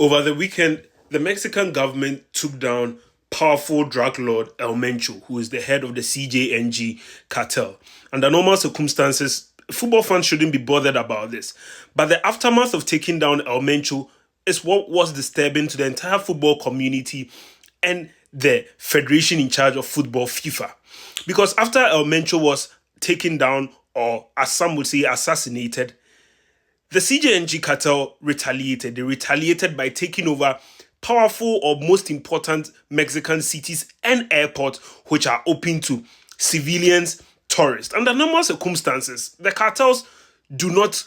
Over the weekend, the Mexican government took down powerful drug lord El Mencho, who is the head of the CJNG cartel. Under normal circumstances, football fans shouldn't be bothered about this. But the aftermath of taking down El Mencho is what was disturbing to the entire football community and the federation in charge of football, FIFA. Because after El Mencho was taken down, or as some would say, assassinated, the CJNG cartel retaliated. They retaliated by taking over powerful or most important Mexican cities and airports, which are open to civilians, tourists. Under normal circumstances, the cartels do not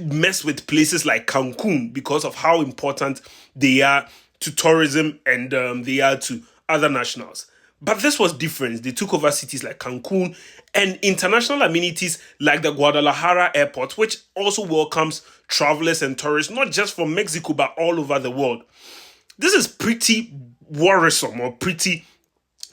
mess with places like Cancun because of how important they are to tourism and they are to other nationals. But this was different. They took over cities like Cancun and international amenities like the Guadalajara airport, which also welcomes travelers and tourists, not just from Mexico, but all over the world. This is pretty worrisome or pretty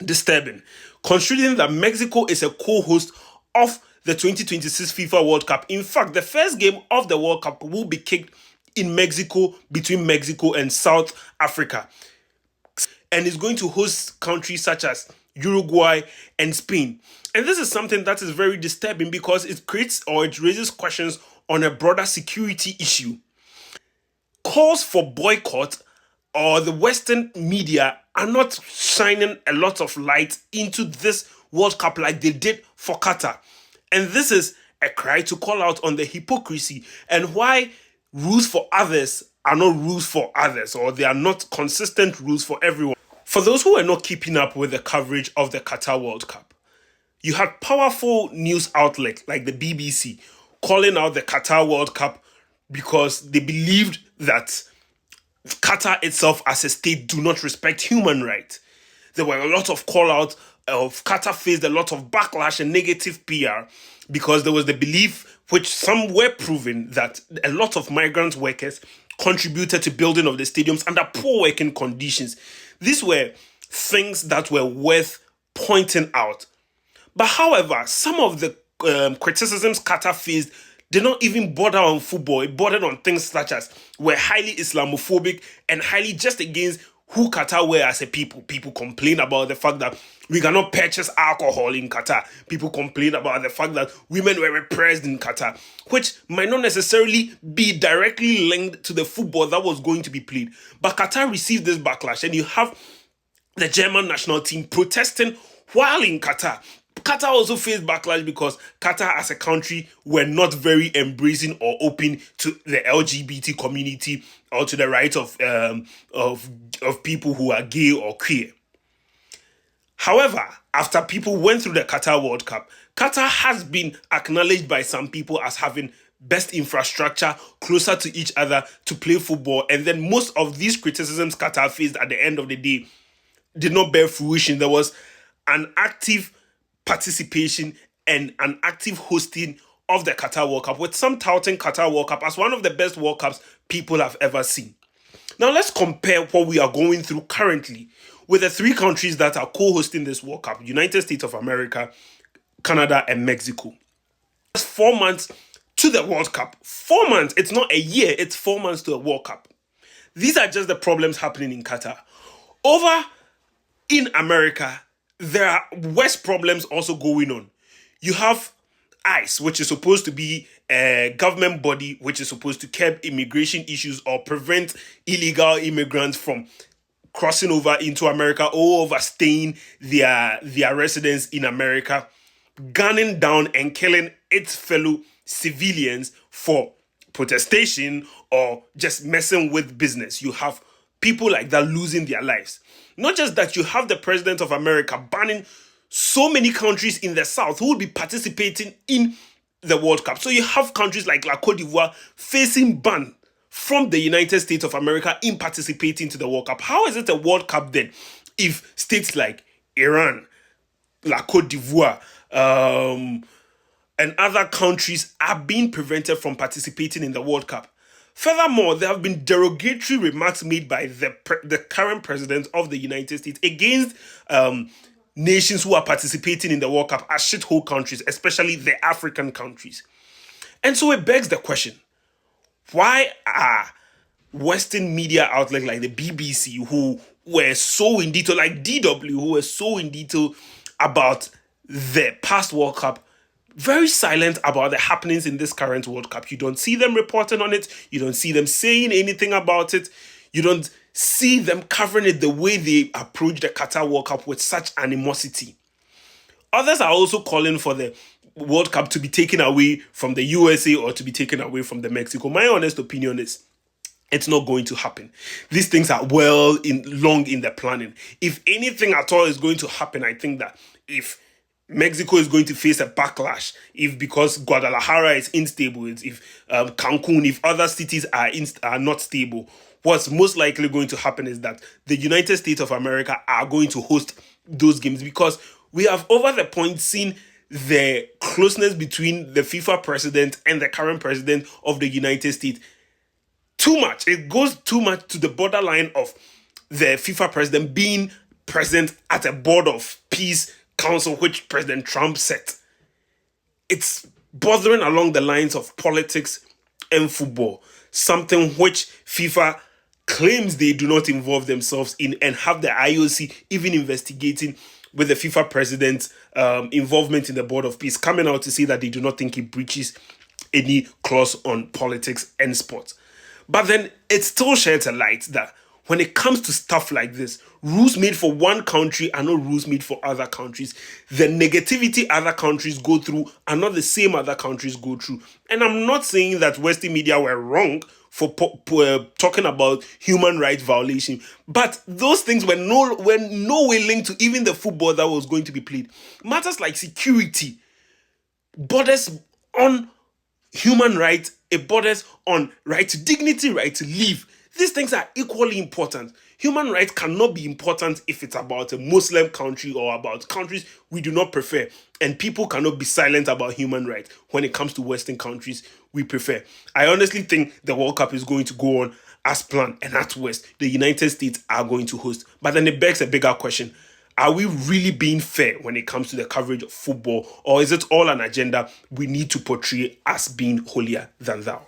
disturbing, considering that Mexico is a co-host of the 2026 FIFA World Cup. In fact, the first game of the World Cup will be kicked in Mexico between Mexico and South Africa, and is going to host countries such as Uruguay and Spain. And this is something that is very disturbing because it creates or it raises questions on a broader security issue. Calls for boycott or the Western media are not shining a lot of light into this World Cup like they did for Qatar. And this is a cry to call out on the hypocrisy and why rules for others are not rules for others, or they are not consistent rules for everyone. For those who are not keeping up with the coverage of the Qatar World Cup, you had powerful news outlets like the BBC calling out the Qatar World Cup because they believed that Qatar itself as a state do not respect human rights. There were a lot of call-outs of Qatar faced a lot of backlash and negative PR because there was the belief, which some were proven, that a lot of migrant workers contributed to building of the stadiums under poor working conditions. These were things that were worth pointing out. But however, some of the criticisms Qatar faced did not even border on football. It bordered on things such as were highly Islamophobic and highly just against who Qatar were as a people. People complain about the fact that we cannot purchase alcohol in Qatar. People complain about the fact that women were repressed in Qatar, which might not necessarily be directly linked to the football that was going to be played. But Qatar received this backlash, and you have the German national team protesting while in Qatar. Qatar also faced backlash because Qatar as a country were not very embracing or open to the LGBT community or to the rights of people who are gay or queer. However, after people went through the Qatar World Cup, Qatar has been acknowledged by some people as having best infrastructure closer to each other to play football, and then most of these criticisms Qatar faced at the end of the day did not bear fruition. There was an active participation and an active hosting of the Qatar World Cup, with some touting Qatar World Cup as one of the best World Cups people have ever seen. Now let's compare what we are going through currently with the three countries that are co-hosting this World Cup: United States of America, Canada, and Mexico. It's 4 months to the World Cup. 4 months, it's not a year, it's 4 months to a World Cup. These are just the problems happening in Qatar. Over in America, there are worse problems also going on. You have ICE, which is supposed to be a government body which is supposed to curb immigration issues or prevent illegal immigrants from crossing over into America or overstaying their residence in America, gunning down and killing its fellow civilians for protestation or just messing with business. You have people like that losing their lives. Not just that, you have the president of America banning so many countries in the south who will be participating in the World Cup. So you have countries like La Côte d'Ivoire facing ban from the United States of America in participating to the World Cup. How is it a World Cup then if states like Iran, La Côte d'Ivoire, and other countries are being prevented from participating in the World Cup? Furthermore, there have been derogatory remarks made by the current president of the United States against nations who are participating in the World Cup as shithole countries, especially the African countries. And so it begs the question, why are Western media outlets like the BBC, who were so in detail, like DW, who were so in detail about the past World Cup, very silent about the happenings in this current World Cup. You don't see them reporting on it. You don't see them saying anything about it. You don't see them covering it the way they approach the Qatar World Cup with such animosity. Others are also calling for the World Cup to be taken away from the USA or to be taken away from the Mexico. My honest opinion is it's not going to happen. These things are long in the planning. If anything at all is going to happen, I think that if Mexico is going to face a backlash, if because Guadalajara is unstable, if Cancun, if other cities are not stable, what's most likely going to happen is that the United States of America are going to host those games, because we have over the point seen the closeness between the FIFA president and the current president of the United States. Too much. It goes too much to the borderline of the FIFA president being present at a board of peace council which President Trump set. It's bothering along the lines of politics and football, something which FIFA claims they do not involve themselves in, and have the IOC even investigating, with the FIFA president's involvement in the board of peace coming out to say that they do not think it breaches any clause on politics and sports. But then it still sheds a light that when it comes to stuff like this, rules made for one country are not rules made for other countries. The negativity other countries go through are not the same other countries go through. And I'm not saying that Western media were wrong for talking about human rights violation, but those things were no way linked to even the football that was going to be played. Matters like security, borders on human rights, it borders on right to dignity, right to live. These things are equally important. Human rights cannot be important if it's about a Muslim country or about countries we do not prefer. And people cannot be silent about human rights when it comes to Western countries we prefer. I honestly think the World Cup is going to go on as planned, and at worst, the United States are going to host. But then it begs a bigger question. Are we really being fair when it comes to the coverage of football, or is it all an agenda we need to portray as being holier than thou?